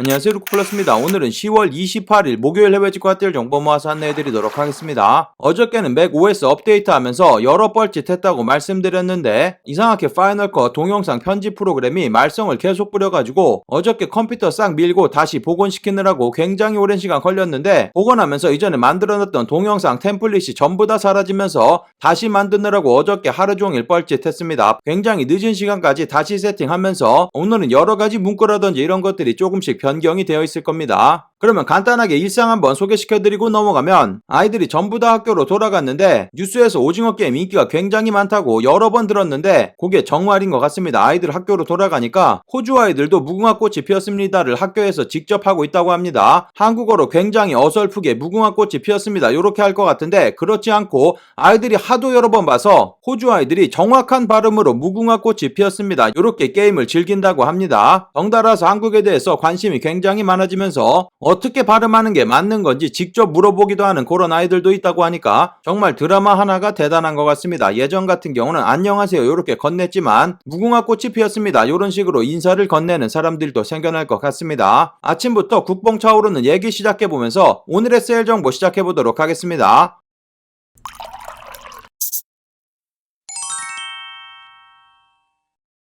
안녕하세요, 루크플러스입니다. 오늘은 10월 28일 목요일 해외 직구가딜 정보 모아서 안내해드리도록 하겠습니다. 어저께는 맥 OS 업데이트하면서 여러 뻘짓 했다고 말씀드렸는데 이상하게 파이널 컷 동영상 편집 프로그램이 말썽을 계속 부려가지고 어저께 컴퓨터 싹 밀고 다시 복원시키느라고 굉장히 오랜 시간 걸렸는데 복원하면서 이전에 만들어놨던 동영상 템플릿이 전부 다 사라지면서 다시 만드느라고 어저께 하루 종일 뻘짓 했습니다. 굉장히 늦은 시간까지 다시 세팅하면서 오늘은 여러가지 문구라든지 이런 것들이 조금씩 변경이 되어 있을 겁니다. 그러면 간단하게 일상 한번 소개시켜드리고 넘어가면 아이들이 전부 다 학교로 돌아갔는데 뉴스에서 오징어 게임 인기가 굉장히 많다고 여러 번 들었는데 그게 정말인 것 같습니다. 아이들 학교로 돌아가니까 호주 아이들도 무궁화꽃이 피었습니다를 학교에서 직접 하고 있다고 합니다. 한국어로 굉장히 어설프게 무궁화꽃이 피었습니다 이렇게 할 것 같은데 그렇지 않고 아이들이 하도 여러 번 봐서 호주 아이들이 정확한 발음으로 무궁화꽃이 피었습니다 이렇게 게임을 즐긴다고 합니다. 덩달아서 한국에 대해서 관심이 굉장히 많아지면서 어떻게 발음하는 게 맞는 건지 직접 물어보기도 하는 그런 아이들도 있다고 하니까 정말 드라마 하나가 대단한 것 같습니다. 예전 같은 경우는 안녕하세요 이렇게 건넸지만 무궁화꽃이 피었습니다 이런 식으로 인사를 건네는 사람들도 생겨날 것 같습니다. 아침부터 국뽕 차오르는 얘기 시작해보면서 오늘의 세일 정보 시작해보도록 하겠습니다.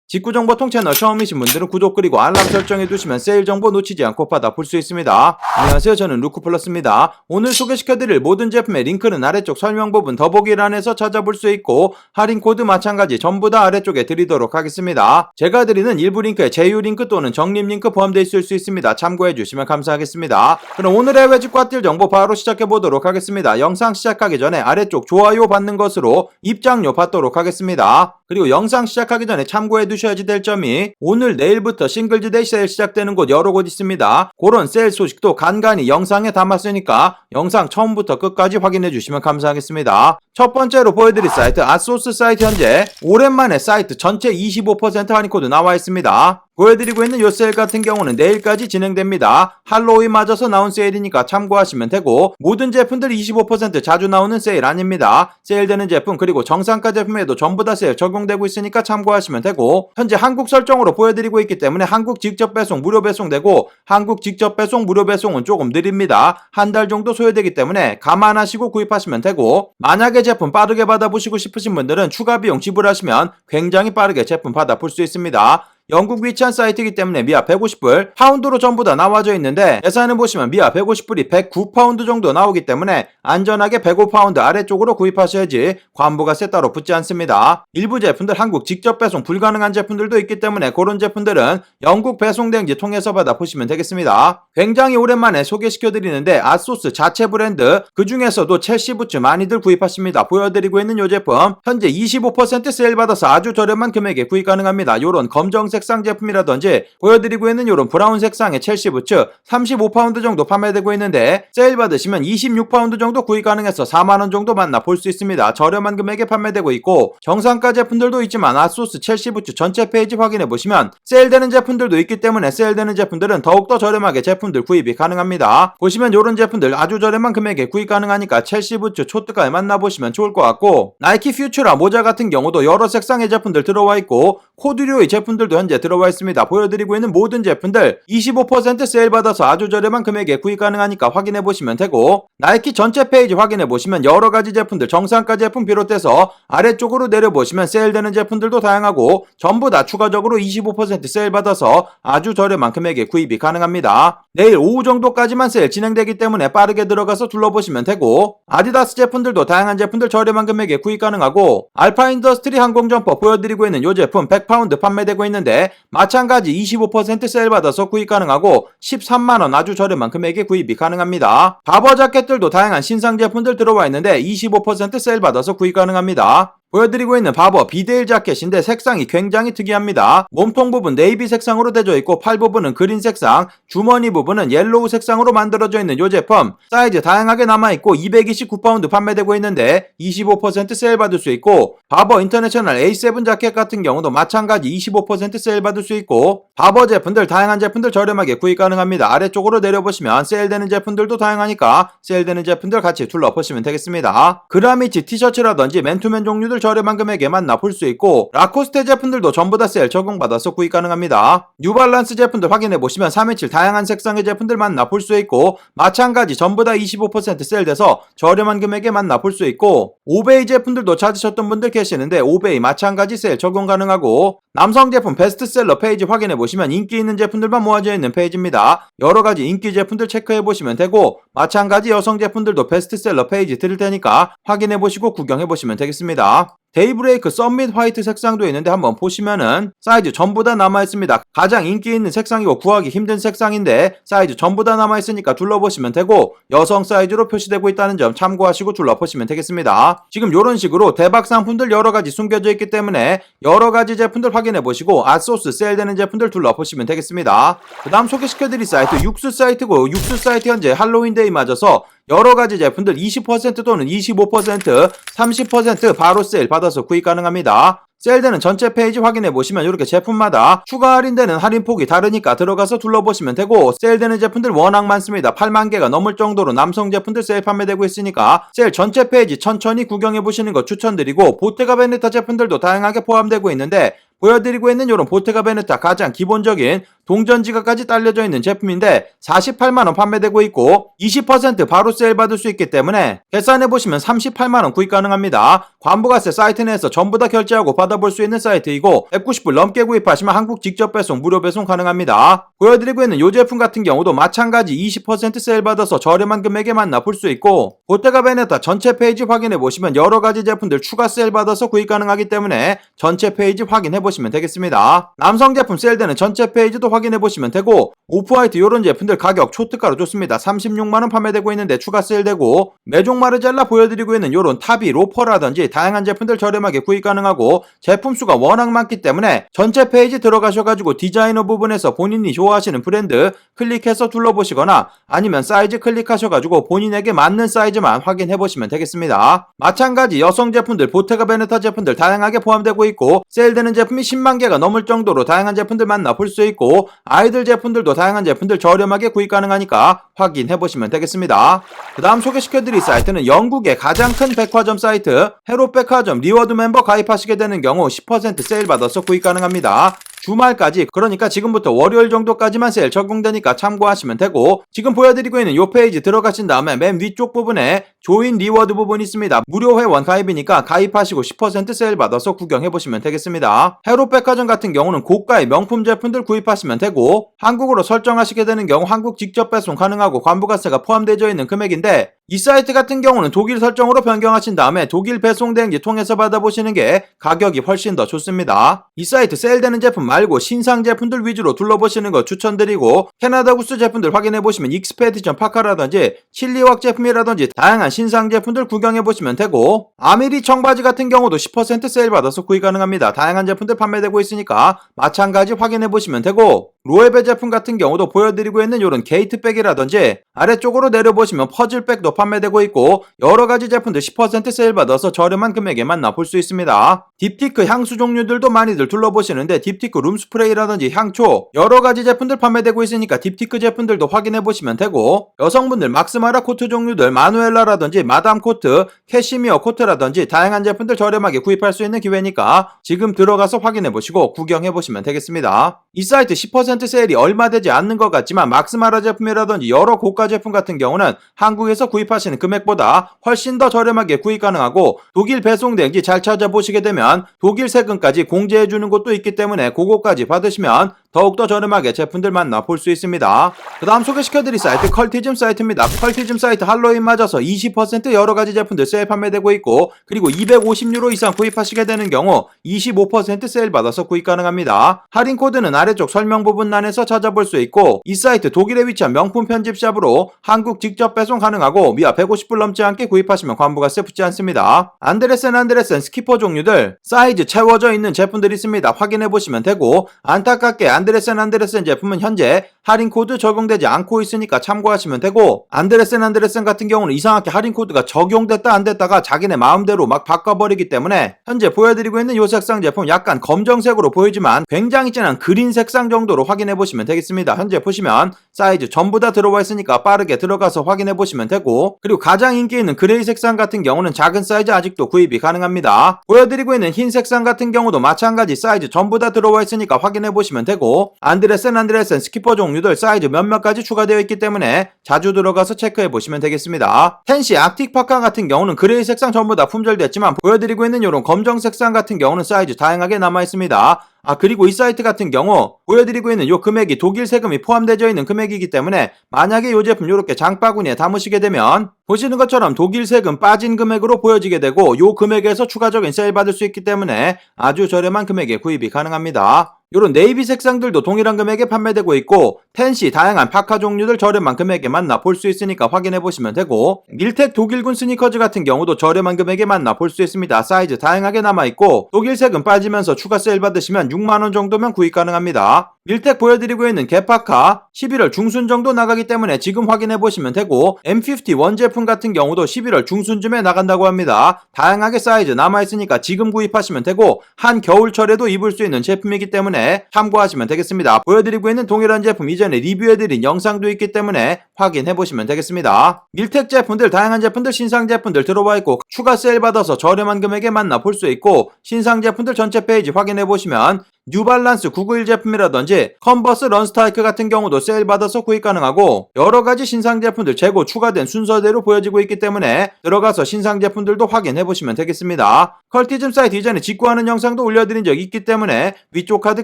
직구정보통 채널 처음이신 분들은 구독 그리고 알람 설정해두시면 세일 정보 놓치지 않고 받아볼 수 있습니다. 안녕하세요, 저는 루크플러스입니다. 오늘 소개시켜드릴 모든 제품의 링크는 아래쪽 설명 부분 더보기란에서 찾아볼 수 있고 할인 코드 마찬가지 전부 다 아래쪽에 드리도록 하겠습니다. 제가 드리는 일부 링크에 제휴 링크 또는 적립 링크 포함되어 있을 수 있습니다. 참고해주시면 감사하겠습니다. 그럼 오늘의 해외 직구가딜 정보 바로 시작해보도록 하겠습니다. 영상 시작하기 전에 아래쪽 좋아요 받는 것으로 입장료 받도록 하겠습니다. 그리고 영상 시작하기 전에 참고해두셔야지 될 점이 오늘 내일부터 싱글즈데이 세일 시작되는 곳 여러 곳 있습니다. 그런 세일 소식도 간간히 영상에 담았으니까 영상 처음부터 끝까지 확인해주시면 감사하겠습니다. 첫 번째로 보여드릴 사이트 아소스 사이트 현재 오랜만에 사이트 전체 25% 할인 코드 나와 있습니다. 보여드리고 있는 요 세일 같은 경우는 내일까지 진행됩니다. 할로윈 맞아서 나온 세일이니까 참고하시면 되고 모든 제품들 25% 자주 나오는 세일 아닙니다. 세일되는 제품 그리고 정상가 제품에도 전부 다 세일 적용되고 있으니까 참고하시면 되고 현재 한국 설정으로 보여드리고 있기 때문에 한국 직접 배송 무료 배송되고 한국 직접 배송 무료 배송은 조금 느립니다. 한 달 정도 소요되기 때문에 감안하시고 구입하시면 되고 만약에 제품 빠르게 받아보시고 싶으신 분들은 추가 비용 지불하시면 굉장히 빠르게 제품 받아볼 수 있습니다. 영국 위치한 사이트이기 때문에 미아 150불 파운드로 전부 다 나와져 있는데 계산해 보시면 미아 150불이 109파운드 정도 나오기 때문에 안전하게 105파운드 아래쪽으로 구입하셔야지 관부가세 따로 붙지 않습니다. 일부 제품들 한국 직접 배송 불가능한 제품들도 있기 때문에 그런 제품들은 영국 배송 대행지 통해서 받아보시면 되겠습니다. 굉장히 오랜만에 소개시켜드리는데 아소스 자체 브랜드 그 중에서도 첼시 부츠 많이들 구입하십니다. 보여드리고 있는 이 제품 현재 25% 세일 받아서 아주 저렴한 금액에 구입 가능합니다. 요런 검정 색상 제품이라든지 보여드리고 있는 이런 브라운 색상의 첼시 부츠 35파운드 정도 판매되고 있는데 세일 받으시면 26파운드 정도 구입 가능해서 4만원 정도 만나볼 수 있습니다. 저렴한 금액에 판매되고 있고 정상가 제품들도 있지만 아소스 첼시 부츠 전체 페이지 확인해보시면 세일되는 제품들도 있기 때문에 세일되는 제품들은 더욱더 저렴하게 제품들 구입이 가능합니다. 보시면 이런 제품들 아주 저렴한 금액에 구입 가능하니까 첼시 부츠 초특가에 만나보시면 좋을 것 같고 나이키 퓨처라 모자 같은 경우도 여러 색상의 제품들 들어와 있고 코듀로이 제품들도 현재 들어와 있습니다. 보여드리고 있는 모든 제품들 25% 세일 받아서 아주 저렴한 금액에 구입 가능하니까 확인해 보시면 되고 나이키 전체 페이지 확인해 보시면 여러 가지 제품들 정상가 제품 비롯해서 아래쪽으로 내려보시면 세일되는 제품들도 다양하고 전부 다 추가적으로 25% 세일 받아서 아주 저렴한 금액에 구입이 가능합니다. 내일 오후 정도까지만 세일 진행되기 때문에 빠르게 들어가서 둘러보시면 되고 아디다스 제품들도 다양한 제품들 저렴한 금액에 구입 가능하고 알파 인더스트리 항공 점퍼 보여드리고 있는 이 제품 100파운드 판매되고 있는데 마찬가지 25% 세일 받아서 구입 가능하고 13만원 아주 저렴한 금액에 구입이 가능합니다. 바버 자켓들도 다양한 신상 제품들 들어와 있는데 25% 세일 받아서 구입 가능합니다. 보여드리고 있는 바버 비데일 자켓인데 색상이 굉장히 특이합니다. 몸통 부분 네이비 색상으로 되어 있고 팔 부분은 그린 색상, 주머니 부분은 옐로우 색상으로 만들어져 있는 이 제품 사이즈 다양하게 남아있고 229파운드 판매되고 있는데 25% 세일 받을 수 있고 바버 인터내셔널 A7 자켓 같은 경우도 마찬가지 25% 세일 받을 수 있고 바버 제품들 다양한 제품들 저렴하게 구입 가능합니다. 아래쪽으로 내려보시면 세일되는 제품들도 다양하니까 세일되는 제품들 같이 둘러보시면 되겠습니다. 그라미치 티셔츠라든지 맨투맨 종류들 저렴한 금액에 만나볼 수 있고 라코스테 제품들도 전부 다 세일 적용받아서 구입 가능합니다. 뉴발란스 제품들 확인해보시면 327 다양한 색상의 제품들 만나볼 수 있고 마찬가지 전부 다 25% 세일돼서 저렴한 금액에 만나볼 수 있고 오베이 제품들도 찾으셨던 분들 계시는데 오베이 마찬가지 세일 적용 가능하고 남성 제품 베스트셀러 페이지 확인해보시면 인기 있는 제품들만 모아져 있는 페이지입니다. 여러가지 인기 제품들 체크해보시면 되고 마찬가지 여성 제품들도 베스트셀러 페이지 드릴 테니까 확인해보시고 구경해보시면 되겠습니다. 데이브레이크 썸밋 화이트 색상도 있는데 한번 보시면은 사이즈 전부 다 남아있습니다. 가장 인기 있는 색상이고 구하기 힘든 색상인데 사이즈 전부 다 남아있으니까 둘러보시면 되고 여성 사이즈로 표시되고 있다는 점 참고하시고 둘러보시면 되겠습니다. 지금 이런 식으로 대박 상품들 여러가지 숨겨져 있기 때문에 여러가지 제품들 확인해보시고 아소스 세일되는 제품들 둘러보시면 되겠습니다. 그 다음 소개시켜드릴 사이트 육수 사이트고 육수 사이트 현재 할로윈데이 맞아서 여러가지 제품들 20% 또는 25%, 30% 바로 세일 받아서 구입 가능합니다. 세일되는 전체 페이지 확인해보시면 이렇게 제품마다 추가 할인되는 할인폭이 다르니까 들어가서 둘러보시면 되고 세일되는 제품들 워낙 많습니다. 8만 개가 넘을 정도로 남성 제품들 세일 판매되고 있으니까 세일 전체 페이지 천천히 구경해보시는 거 추천드리고 보테가 베네타 제품들도 다양하게 포함되고 있는데 보여드리고 있는 이런 보테가 베네타 가장 기본적인 동전지가까지 딸려져 있는 제품인데 48만원 판매되고 있고 20% 바로 세일 받을 수 있기 때문에 계산해보시면 38만원 구입 가능합니다. 관부가세 사이트 내에서 전부 다 결제하고 받아볼 수 있는 사이트이고 190불 넘게 구입하시면 한국 직접 배송 무료 배송 가능합니다. 보여드리고 있는 이 제품 같은 경우도 마찬가지 20% 세일 받아서 저렴한 금액에 만나볼 수 있고 보테가 베네타 전체 페이지 확인해보시면 여러가지 제품들 추가 세일 받아서 구입 가능하기 때문에 전체 페이지 확인해보시면 되겠습니다. 남성 제품 세일되는 전체 페이지도 확인해보시면 되고 오프화이트 이런 제품들 가격 초특가로 좋습니다. 36만원 판매되고 있는데 추가 세일되고 메종 마르젤라 보여드리고 있는 이런 탑이 로퍼라든지 다양한 제품들 저렴하게 구입 가능하고 제품 수가 워낙 많기 때문에 전체 페이지 들어가셔가지고 디자이너 부분에서 본인이 좋아하시는 브랜드 클릭해서 둘러보시거나 아니면 사이즈 클릭하셔가지고 본인에게 맞는 사이즈만 확인해보시면 되겠습니다. 마찬가지 여성 제품들 보테가 베네타 제품들 다양하게 포함되고 있고 세일되는 제품이 10만 개가 넘을 정도로 다양한 제품들 만나볼 수 있고 아이들 제품들도 다양한 제품들 저렴하게 구입 가능하니까 확인해보시면 되겠습니다. 그 다음 소개시켜드릴 사이트는 영국의 가장 큰 백화점 사이트 헤롯백화점 리워드 멤버 가입하시게 되는 경우 10% 세일 받아서 구입 가능합니다. 주말까지 그러니까 지금부터 월요일 정도까지만 세일 적용되니까 참고하시면 되고 지금 보여드리고 있는 이 페이지 들어가신 다음에 맨 위쪽 부분에 조인 리워드 부분이 있습니다. 무료 회원 가입이니까 가입하시고 10% 세일 받아서 구경해보시면 되겠습니다. 헤롯백화점 같은 경우는 고가의 명품 제품들 구입하시면 되고 한국으로 설정하시게 되는 경우 한국 직접 배송 가능하고 관부가세가 포함되어 있는 금액인데 이 사이트 같은 경우는 독일 설정으로 변경하신 다음에 독일 배송 대행지 통해서 받아보시는 게 가격이 훨씬 더 좋습니다. 이 사이트 세일되는 제품 말고 신상 제품들 위주로 둘러보시는 거 추천드리고 캐나다 구스 제품들 확인해보시면 익스페디션 파카라든지 칠리왁 제품이라든지 다양한 신상 제품들 구경해보시면 되고 아미리 청바지 같은 경우도 10% 세일 받아서 구입 가능합니다. 다양한 제품들 판매되고 있으니까 마찬가지 확인해보시면 되고 로에베 제품 같은 경우도 보여드리고 있는 이런 게이트백이라든지 아래쪽으로 내려보시면 퍼즐백도 판매되고 있고 여러가지 제품들 10% 세일 받아서 저렴한 금액에 만나볼 수 있습니다. 딥티크 향수 종류들도 많이들 둘러보시는데 딥티크 룸스프레이라든지 향초 여러가지 제품들 판매되고 있으니까 딥티크 제품들도 확인해보시면 되고 여성분들 막스마라 코트 종류들 마누엘라라든지 마담 코트, 캐시미어 코트라든지 다양한 제품들 저렴하게 구입할 수 있는 기회니까 지금 들어가서 확인해보시고 구경해보시면 되겠습니다. 이 사이트 10% 세일이 얼마 되지 않는 것 같지만 막스마라 제품이라든지 여러 고가 제품 같은 경우는 한국에서 구입하시는 금액보다 훨씬 더 저렴하게 구입 가능하고 독일 배송 대행지 잘 찾아보시게 되면 독일 세금까지 공제해주는 곳도 있기 때문에 그거까지 받으시면 더욱더 저렴하게 제품들 만나볼 수 있습니다. 그 다음 소개시켜드릴 사이트 컬티즘 사이트입니다. 컬티즘 사이트 할로윈 맞아서 20% 여러가지 제품들 세일 판매되고 있고 그리고 250유로 이상 구입하시게 되는 경우 25% 세일 받아서 구입 가능합니다. 할인 코드는 아래쪽 설명 부분란에서 찾아볼 수 있고 이 사이트 독일에 위치한 명품 편집샵으로 한국 직접 배송 가능하고 미아 150불 넘지 않게 구입하시면 관부가세 붙지 않습니다. 안드레센 스키퍼 종류들 사이즈 채워져 있는 제품들이 있습니다. 확인해보시면 되고 안타깝게 안데레센 제품은 현재 할인 코드 적용되지 않고 있으니까 참고하시면 되고, 안데레센 같은 경우는 이상하게 할인 코드가 적용됐다 안 됐다가 자기네 마음대로 막 바꿔버리기 때문에 현재 보여드리고 있는 이 색상 제품 약간 검정색으로 보이지만 굉장히 진한 그린 색상 정도로 확인해 보시면 되겠습니다. 현재 보시면 사이즈 전부 다 들어와 있으니까 빠르게 들어가서 확인해 보시면 되고, 그리고 가장 인기 있는 그레이 색상 같은 경우는 작은 사이즈 아직도 구입이 가능합니다. 보여드리고 있는 흰 색상 같은 경우도 마찬가지 사이즈 전부 다 들어와 있으니까 확인해 보시면 되고, 안데레센 스키퍼 종류들 사이즈 몇몇 가지 추가되어 있기 때문에 자주 들어가서 체크해 보시면 되겠습니다. 텐시 아틱 파카 같은 경우는 그레이 색상 전부 다 품절됐지만 보여드리고 있는 이런 검정 색상 같은 경우는 사이즈 다양하게 남아 있습니다. 그리고 이 사이트 같은 경우 보여드리고 있는 요 금액이 독일 세금이 포함되어 있는 금액이기 때문에 만약에 요 제품 요렇게 장바구니에 담으시게 되면 보시는 것처럼 독일 세금 빠진 금액으로 보여지게 되고, 요 금액에서 추가적인 세일 받을 수 있기 때문에 아주 저렴한 금액에 구입이 가능합니다. 요런 네이비 색상들도 동일한 금액에 판매되고 있고, 텐시 다양한 파카 종류들 저렴한 금액에 만나 볼 수 있으니까 확인해 보시면 되고, 밀텍 독일군 스니커즈 같은 경우도 저렴한 금액에 만나 볼 수 있습니다. 사이즈 다양하게 남아 있고 독일 세금 빠지면서 추가 세일 받으시면 6만원 정도면 구입 가능합니다. 밀텍 보여드리고 있는 개파카 11월 중순 정도 나가기 때문에 지금 확인해 보시면 되고, M51 제품 같은 경우도 11월 중순쯤에 나간다고 합니다. 다양하게 사이즈 남아있으니까 지금 구입하시면 되고, 한 겨울철에도 입을 수 있는 제품이기 때문에 참고하시면 되겠습니다. 보여드리고 있는 동일한 제품 이전에 리뷰해드린 영상도 있기 때문에 확인해 보시면 되겠습니다. 밀텍 제품들 다양한 제품들 신상 제품들 들어와 있고 추가 세일 받아서 저렴한 금액에 만나 볼 수 있고, 신상 제품들 전체 페이지 확인해 보시면 뉴발란스 991 제품이라든지 컨버스 런스타이크 같은 경우도 세일 받아서 구입 가능하고, 여러가지 신상 제품들 재고 추가된 순서대로 보여지고 있기 때문에 들어가서 신상 제품들도 확인해 보시면 되겠습니다. 컬티즘 사이트 이전에 직구하는 영상도 올려드린 적이 있기 때문에 위쪽 카드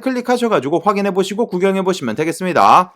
클릭하셔가지고 확인해 보시고 구경해 보시면 되겠습니다.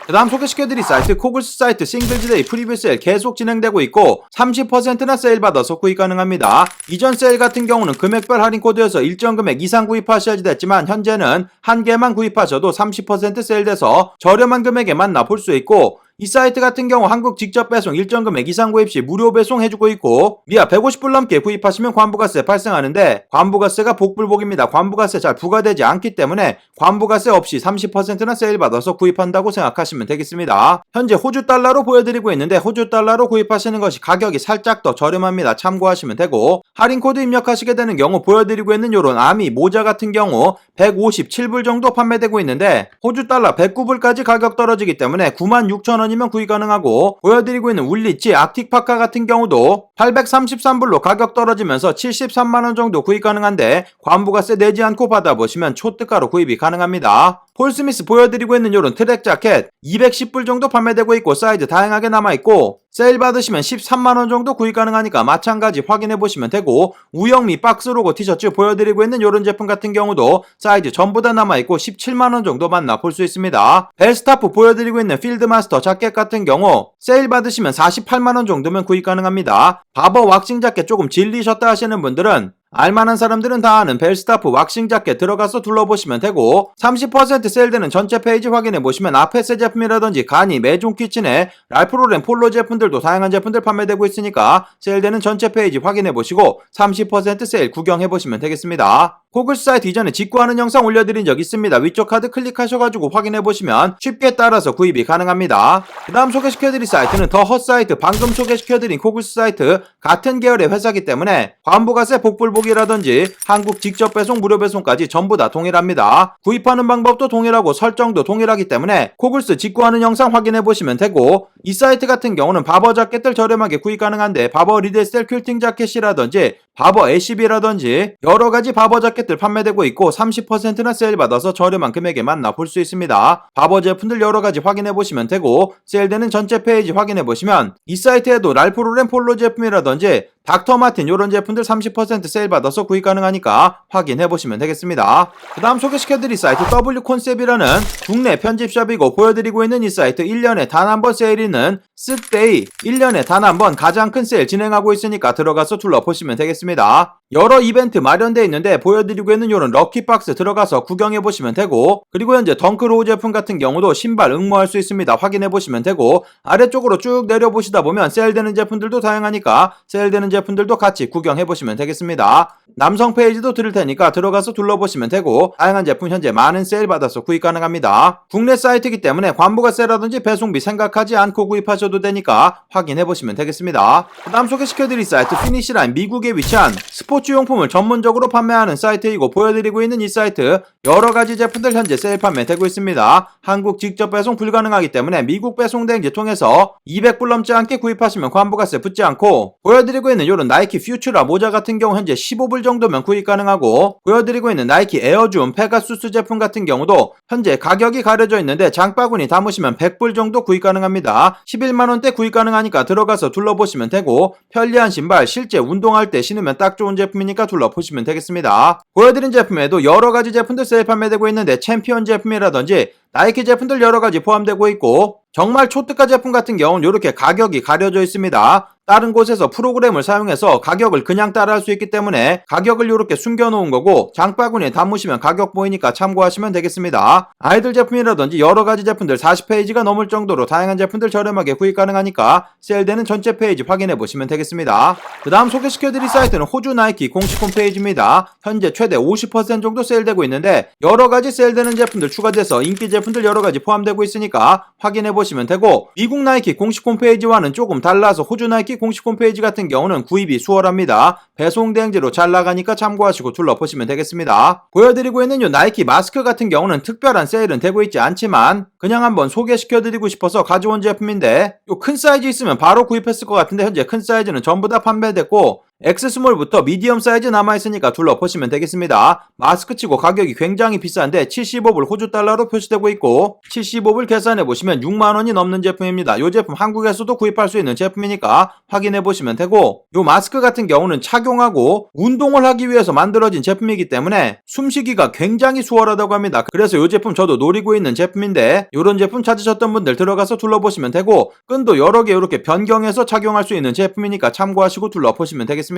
그 다음 소개시켜드릴 사이트 코글스 사이트 싱글즈데이 프리뷰 세일 계속 진행되고 있고 30%나 세일 받아서 구입 가능합니다. 이전 세일 같은 경우는 금액별 할인 코드여서 일정 금액 이상 구입하셔야지 됐지만 현재는 한 개만 구입하셔도 30% 세일돼서 저렴한 금액에 만나 볼 수 있고, 이 사이트 같은 경우 한국 직접 배송 일정 금액 이상 구입 시 무료 배송 해주고 있고, 미아 150불 넘게 구입하시면 관부가세 발생하는데 관부가세가 복불복입니다. 관부가세 잘 부과되지 않기 때문에 관부가세 없이 30%나 세일 받아서 구입한다고 생각하시면 되겠습니다. 현재 호주 달러로 보여드리고 있는데 호주 달러로 구입하시는 것이 가격이 살짝 더 저렴합니다. 참고하시면 되고, 할인 코드 입력하시게 되는 경우 보여드리고 있는 요런 아미 모자 같은 경우 157불 정도 판매되고 있는데 호주 달러 109불까지 가격 떨어지기 때문에 96,000원이면 구입 가능하고, 보여드리고 있는 울리치 아틱 파카 같은 경우도 833불로 가격 떨어지면서 73만원 정도 구입 가능한데 관부가세 내지 않고 받아보시면 초특가로 구입이 가능합니다. 폴스미스 보여드리고 있는 요런 트랙 자켓 210불 정도 판매되고 있고 사이즈 다양하게 남아있고 세일 받으시면 13만원 정도 구입 가능하니까 마찬가지 확인해보시면 되고, 우영미 박스로고 티셔츠 보여드리고 있는 요런 제품 같은 경우도 사이즈 전부 다 남아있고 17만원 정도 만나 볼 수 있습니다. 벨스타프 보여드리고 있는 필드마스터 자켓 같은 경우 세일 받으시면 48만원 정도면 구입 가능합니다. 바버 왁싱 자켓 조금 질리셨다 하시는 분들은 알만한 사람들은 다 아는 벨스타프 왁싱 자켓 들어가서 둘러보시면 되고, 30% 세일되는 전체 페이지 확인해보시면 아페세 제품이라든지 가니, 메종 키친의 랄프로렌 폴로 제품들도 다양한 제품들 판매되고 있으니까 세일되는 전체 페이지 확인해보시고 30% 세일 구경해보시면 되겠습니다. 코글스 사이트 이전에 직구하는 영상 올려드린 적 있습니다. 위쪽 카드 클릭하셔가지고 확인해보시면 쉽게 따라서 구입이 가능합니다. 그 다음 소개시켜드릴 사이트는 더 헛 사이트, 방금 소개시켜드린 코글스 사이트 같은 계열의 회사기 때문에 관부가세 복불복이라든지 한국 직접 배송, 무료 배송까지 전부 다 동일합니다. 구입하는 방법도 동일하고 설정도 동일하기 때문에 코글스 직구하는 영상 확인해보시면 되고, 이 사이트 같은 경우는 바버 자켓들 저렴하게 구입 가능한데 바버 리데셀 퀼팅 자켓이라든지 바버 애쉬비라든지 여러가지 바버 자켓들 판매되고 있고 30%나 세일 받아서 저렴한 금액에 만나 볼 수 있습니다. 바버 제품들 여러가지 확인해보시면 되고, 세일되는 전체 페이지 확인해보시면 이 사이트에도 랄프로렌 폴로 제품이라든지 닥터마틴 요런 제품들 30% 세일 받아서 구입 가능하니까 확인해보시면 되겠습니다. 그 다음 소개시켜드릴 사이트 W콘셉이라는 국내 편집샵이고, 보여드리고 있는 이 사이트 1년에 단 한 번 세일이 있는 쓱데이 1년에 단 한 번 가장 큰 세일 진행하고 있으니까 들어가서 둘러보시면 되겠습니다. 여러 이벤트 마련되어 있는데 보여드리고 있는 요런 럭키박스 들어가서 구경해보시면 되고, 그리고 현재 덩크로우 제품 같은 경우도 신발 응모할 수 있습니다. 확인해보시면 되고, 아래쪽으로 쭉 내려보시다 보면 세일되는 제품들도 다양하니까 세일되는 이런 제품들도 같이 구경해보시면 되겠습니다. 남성 페이지도 드릴 테니까 들어가서 둘러보시면 되고 다양한 제품 현재 많은 세일 받아서 구입 가능합니다. 국내 사이트이기 때문에 관부가 세라든지 배송비 생각하지 않고 구입하셔도 되니까 확인해보시면 되겠습니다. 그 다음 소개시켜드릴 사이트 피니시라인 미국에 위치한 스포츠용품을 전문적으로 판매하는 사이트이고 보여드리고 있는 이 사이트 여러가지 제품들 현재 세일 판매되고 있습니다. 한국 직접 배송 불가능하기 때문에 미국 배송 대행지 통해서 200불 넘지 않게 구입하시면 관부가세 붙지 않고 보여드리고 있는 이런 나이키 퓨처라 모자 같은 경우 현재 15불 정도면 구입 가능하고 보여드리고 있는 나이키 에어줌 페가수스 제품 같은 경우도 현재 가격이 가려져 있는데 장바구니 담으시면 100불 정도 구입 가능합니다. 11만원대 구입 가능하니까 들어가서 둘러보시면 되고 편리한 신발 실제 운동할 때 신으면 딱 좋은 제품이니까 둘러보시면 되겠습니다. 보여드린 제품에도 여러가지 제품들 세일 판매되고 있는데 챔피언 제품이라든지 나이키 제품들 여러가지 포함되고 있고 정말 초특가 제품 같은 경우는 이렇게 가격이 가려져 있습니다. 다른 곳에서 프로그램을 사용해서 가격을 그냥 따라할 수 있기 때문에 가격을 이렇게 숨겨놓은 거고 장바구니에 담으시면 가격 보이니까 참고하시면 되겠습니다. 아이들 제품이라든지 여러가지 제품들 40페이지가 넘을 정도로 다양한 제품들 저렴하게 구입 가능하니까 세일되는 전체 페이지 확인해보시면 되겠습니다. 그 다음 소개시켜드릴 사이트는 호주 나이키 공식 홈페이지입니다. 현재 최대 50% 정도 세일되고 있는데 여러가지 세일되는 제품들 추가돼서 인기 제품들 여러가지 포함되고 있으니까 확인해보시면 되고 미국 나이키 공식 홈페이지와는 조금 달라서 호주 나이키 공식 홈페이지 같은 경우는 구입이 수월합니다. 배송 대행지로 잘 나가니까 참고하시고 둘러보시면 되겠습니다. 보여드리고 있는 이 나이키 마스크 같은 경우는 특별한 세일은 되고 있지 않지만 그냥 한번 소개시켜드리고 싶어서 가져온 제품인데 이 큰 사이즈 있으면 바로 구입했을 것 같은데 현재 큰 사이즈는 전부 다 판매됐고 X스몰부터 미디엄 사이즈 남아있으니까 둘러보시면 되겠습니다. 마스크 치고 가격이 굉장히 비싼데 75불 호주 달러로 표시되고 있고 75불 계산해보시면 6만원이 넘는 제품입니다. 이 제품 한국에서도 구입할 수 있는 제품이니까 확인해보시면 되고 이 마스크 같은 경우는 착용하고 운동을 하기 위해서 만들어진 제품이기 때문에 숨쉬기가 굉장히 수월하다고 합니다. 그래서 이 제품 저도 노리고 있는 제품인데 이런 제품 찾으셨던 분들 들어가서 둘러보시면 되고 끈도 여러 개 이렇게 변경해서 착용할 수 있는 제품이니까 참고하시고 둘러보시면 되겠습니다.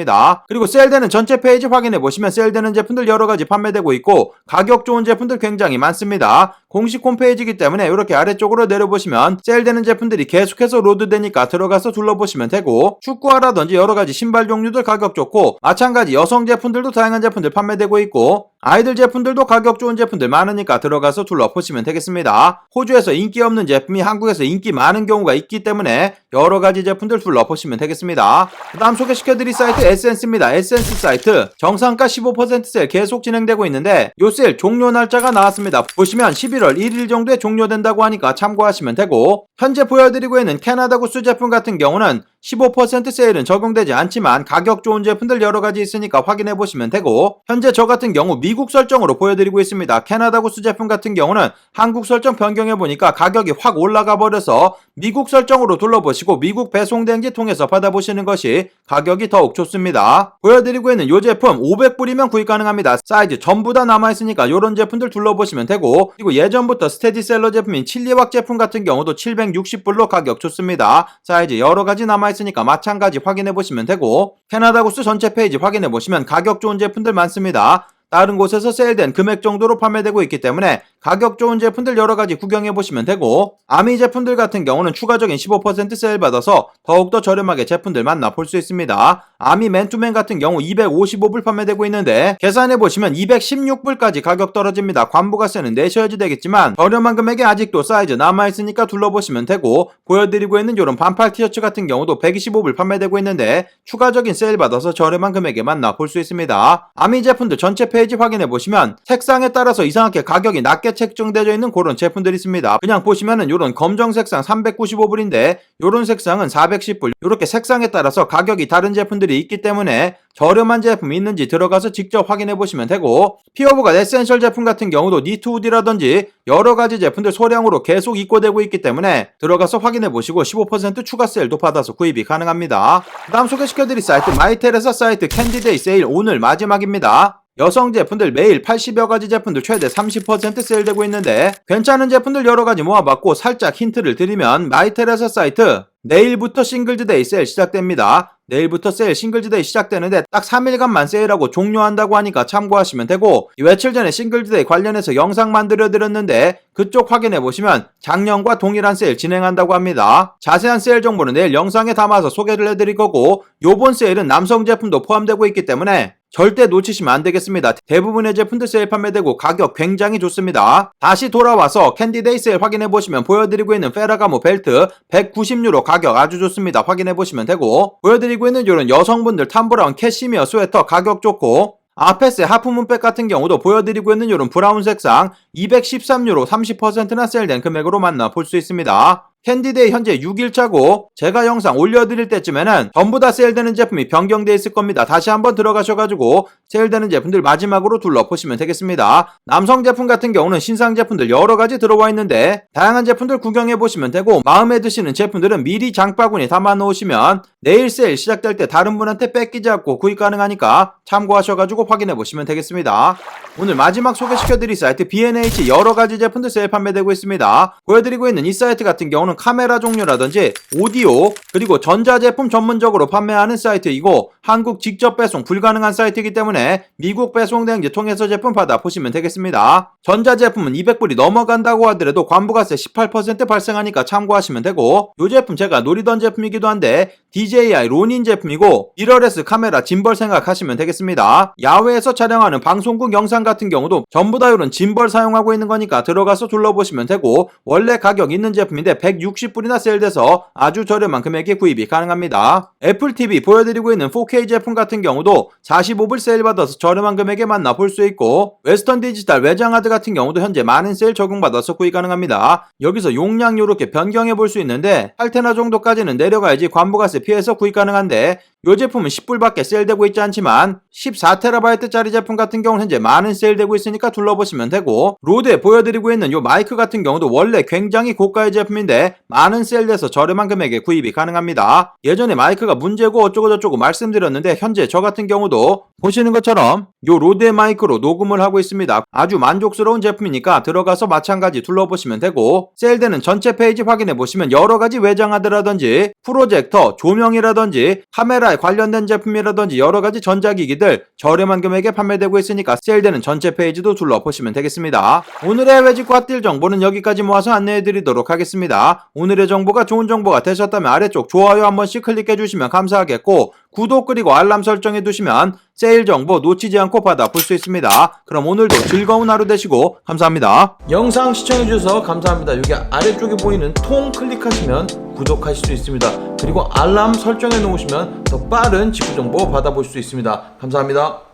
그리고 세일되는 전체 페이지 확인해보시면 세일되는 제품들 여러가지 판매되고 있고 가격 좋은 제품들 굉장히 많습니다. 공식 홈페이지이기 때문에 이렇게 아래쪽으로 내려보시면 세일되는 제품들이 계속해서 로드되니까 들어가서 둘러보시면 되고 축구화라든지 여러가지 신발 종류들 가격 좋고 마찬가지 여성 제품들도 다양한 제품들 판매되고 있고 아이들 제품들도 가격 좋은 제품들 많으니까 들어가서 둘러보시면 되겠습니다. 호주에서 인기 없는 제품이 한국에서 인기 많은 경우가 있기 때문에 여러가지 제품들 둘러보시면 되겠습니다. 그 다음 소개시켜드릴 사이트 에센스입니다. 에센스 사이트 정상가 15% 세일 계속 진행되고 있는데 요 세일 종료 날짜가 나왔습니다. 보시면 11월 1일 정도에 종료된다고 하니까 참고하시면 되고 현재 보여드리고 있는 캐나다 구스 제품 같은 경우는 15% 세일은 적용되지 않지만 가격 좋은 제품들 여러가지 있으니까 확인해보시면 되고 현재 저 같은 경우 미국 설정으로 보여드리고 있습니다. 캐나다 구스 제품 같은 경우는 한국 설정 변경해보니까 가격이 확 올라가 버려서 미국 설정으로 둘러보시고 미국 배송 대행지 통해서 받아보시는 것이 가격이 더욱 좋습니다. 보여드리고 있는 이 제품 500불이면 구입 가능합니다. 사이즈 전부 다 남아있으니까 이런 제품들 둘러보시면 되고 그리고 예전부터 스테디셀러 제품인 칠리왁 제품 같은 경우도 760불로 가격 좋습니다. 사이즈 여러가지 남아있으니까 마찬가지 확인해보시면 되고 캐나다 구스 전체 페이지 확인해보시면 가격 좋은 제품들 많습니다. 다른 곳에서 세일된 금액 정도로 판매되고 있기 때문에 가격 좋은 제품들 여러가지 구경해보시면 되고 아미 제품들 같은 경우는 추가적인 15% 세일 받아서 더욱더 저렴하게 제품들 만나볼 수 있습니다. 아미 맨투맨 같은 경우 255불 판매되고 있는데 계산해보시면 216불까지 가격 떨어집니다. 관부가세는 내셔야지 되겠지만 저렴한 금액에 아직도 사이즈 남아있으니까 둘러보시면 되고 보여드리고 있는 이런 반팔 티셔츠 같은 경우도 125불 판매되고 있는데 추가적인 세일 받아서 저렴한 금액에 만나볼 수 있습니다. 아미 제품들 전체 페이지 확인해보시면 색상에 따라서 이상하게 가격이 낮게 책정되어 있는 그런 제품들이 있습니다. 그냥 보시면은 요런 검정 색상 395불인데 요런 색상은 410불 요렇게 색상에 따라서 가격이 다른 제품들이 있기 때문에 저렴한 제품이 있는지 들어가서 직접 확인해보시면 되고 피어보가 에센셜 제품 같은 경우도 니트 후디라든지 여러가지 제품들 소량으로 계속 입고되고 있기 때문에 들어가서 확인해보시고 15% 추가 세일도 받아서 구입이 가능합니다. 그 다음 소개시켜드릴 사이트 마이테레사 사이트 캔디데이 세일 오늘 마지막입니다. 여성 제품들 매일 80여 가지 제품들 최대 30% 세일되고 있는데 괜찮은 제품들 여러 가지 모아봤고 살짝 힌트를 드리면 마이테레사 사이트 내일부터 싱글즈데이 세일 시작됩니다. 내일부터 세일 싱글즈데이 시작되는데 딱 3일간만 세일하고 종료한다고 하니까 참고하시면 되고, 며칠 전에 싱글즈데이 관련해서 영상 만들어 드렸는데 그쪽 확인해 보시면 작년과 동일한 세일 진행한다고 합니다. 자세한 세일 정보는 내일 영상에 담아서 소개를 해드릴 거고, 요번 세일은 남성 제품도 포함되고 있기 때문에 절대 놓치시면 안 되겠습니다. 대부분의 제품들 세일 판매되고 가격 굉장히 좋습니다. 다시 돌아와서 캔디데이 세일 확인해 보시면 보여드리고 있는 페라가모 벨트 190유로 가격 아주 좋습니다. 확인해 보시면 되고, 보여드리고 있는 이런 여성분들 탐브라운 캐시미어 스웨터 가격 좋고, 아페스 하프문백 같은 경우도 보여드리고 있는 이런 브라운 색상 213유로 30%나 세일된 금액으로 만나볼 수 있습니다. 캔디데이 현재 6일차고 제가 영상 올려드릴 때쯤에는 전부 다 세일되는 제품이 변경되어 있을 겁니다. 다시 한번 들어가셔가지고 세일되는 제품들 마지막으로 둘러보시면 되겠습니다. 남성 제품 같은 경우는 신상 제품들 여러가지 들어와 있는데 다양한 제품들 구경해보시면 되고, 마음에 드시는 제품들은 미리 장바구니에 담아 놓으시면 내일 세일 시작될 때 다른 분한테 뺏기지 않고 구입 가능하니까 참고하셔가지고 확인해보시면 되겠습니다. 오늘 마지막 소개시켜드릴 사이트 B&H 여러가지 제품들 세일 판매되고 있습니다. 보여드리고 있는 이 사이트 같은 경우는 카메라 종류라든지 오디오 그리고 전자제품 전문적으로 판매하는 사이트이고, 한국 직접 배송 불가능한 사이트이기 때문에 미국 배송 대행지 통해서 제품 받아보시면 되겠습니다. 전자제품은 200불이 넘어간다고 하더라도 관부가세 18% 발생하니까 참고하시면 되고, 이 제품 제가 노리던 제품이기도 한데 DJI 로닌 제품이고 미러레스 카메라 짐벌 생각하시면 되겠습니다. 야외에서 촬영하는 방송국 영상 같은 경우도 전부 다 이런 짐벌 사용하고 있는 거니까 들어가서 둘러보시면 되고, 원래 가격 있는 제품인데 160불이나 세일돼서 아주 저렴한 금액에 구입이 가능합니다. 애플TV 보여드리고 있는 4K 제품 같은 경우도 45불 세일 받아서 저렴한 금액에 만나볼 수 있고, 웨스턴 디지털 외장하드 같은 경우도 현재 많은 세일 적용받아서 구입 가능합니다. 여기서 용량 요렇게 변경해 볼 수 있는데 8테나 정도까지는 내려가야지 관부가세 피해서 구입 가능한데, 이 제품은 10불밖에 세일되고 있지 않지만 14TB짜리 제품 같은 경우는 현재 많은 세일되고 있으니까 둘러보시면 되고, 로드에 보여드리고 있는 이 마이크 같은 경우도 원래 굉장히 고가의 제품인데 많은 세일돼서 저렴한 금액에 구입이 가능합니다. 예전에 마이크가 문제고 어쩌고저쩌고 말씀드렸는데 현재 저 같은 경우도 보시는 것처럼 이 로드의 마이크로 녹음을 하고 있습니다. 아주 만족스러운 제품이니까 들어가서 마찬가지 둘러보시면 되고, 세일되는 전체 페이지 확인해 보시면 여러가지 외장하드라든지 프로젝터, 조명이라든지 카메라에 관련된 제품이라든지 여러가지 전자기기들 저렴한 금액에 판매되고 있으니까 세일되는 전체 페이지도 둘러보시면 되겠습니다. 오늘의 해외직구 핫딜 정보는 여기까지 모아서 안내해 드리도록 하겠습니다. 오늘의 정보가 좋은 정보가 되셨다면 아래쪽 좋아요 한 번씩 클릭해 주시면 감사하겠고, 구독 그리고 알람 설정해 두시면 세일 정보 놓치지 않고 받아볼 수 있습니다. 그럼 오늘도 즐거운 하루 되시고 감사합니다. 영상 시청해 주셔서 감사합니다. 여기 아래쪽에 보이는 통 클릭하시면 구독하실 수 있습니다. 그리고 알람 설정해 놓으시면 더 빠른 직구 정보 받아볼 수 있습니다. 감사합니다.